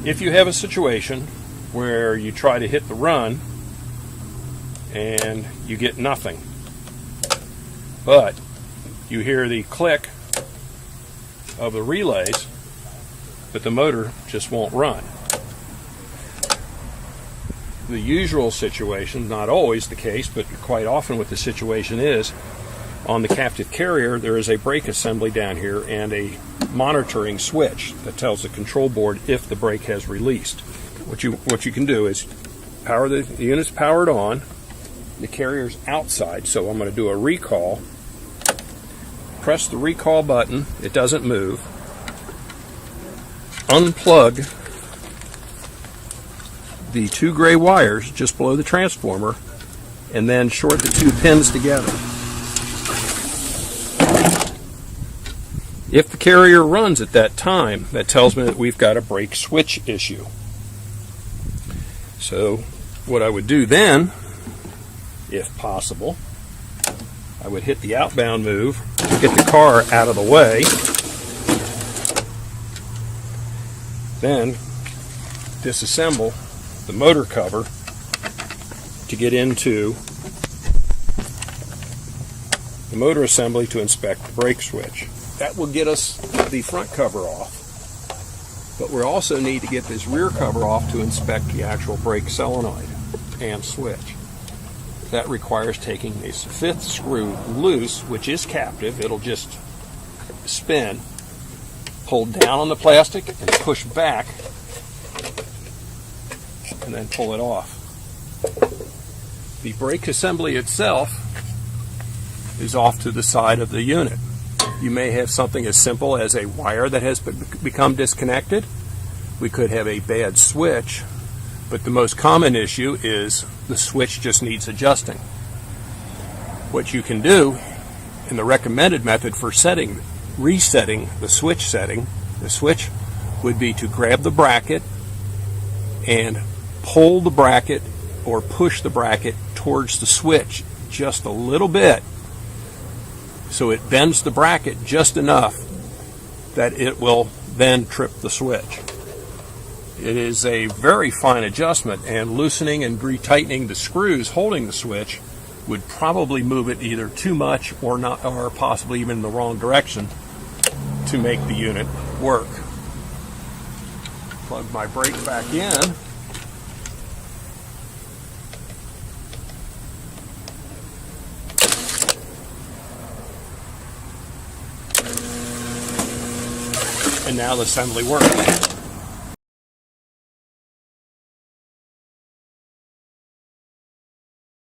If you have a situation where you try to hit the run and you get nothing, but you hear the click of the relays, but the motor just won't run. The usual situation, not always the case, but quite often what the situation is, on the captive carrier there is a brake assembly down here and a monitoring switch that tells the control board if the brake has released. What you can do is power the unit's powered on, the carrier's outside, so I'm going to do a recall. Press the recall button, it doesn't move. Unplug the two gray wires just below the transformer and then short the two pins together. If the carrier runs at that time, that tells me that we've got a brake switch issue. So what I would do then, if possible, I would hit the outbound move, get the car out of the way, then disassemble the motor cover to get into the motor assembly to inspect the brake switch. That will get us the front cover off, but we also need to get this rear cover off to inspect the actual brake solenoid and switch. That requires taking this fifth screw loose, which is captive. It'll just spin, pull down on the plastic and push back, and then pull it off. The brake assembly itself is off to the side of the unit. You may have something as simple as a wire that has become disconnected. We could have a bad switch, but the most common issue is the switch just needs adjusting. What you can do, in the recommended method for resetting the switch would be to grab the bracket and pull the bracket or push the bracket towards the switch just a little bit, so it bends the bracket just enough that it will then trip the switch. It is a very fine adjustment, and loosening and retightening the screws holding the switch would probably move it either too much or not, or possibly even in the wrong direction to make the unit work. Plug my brake back in. And now the assembly works.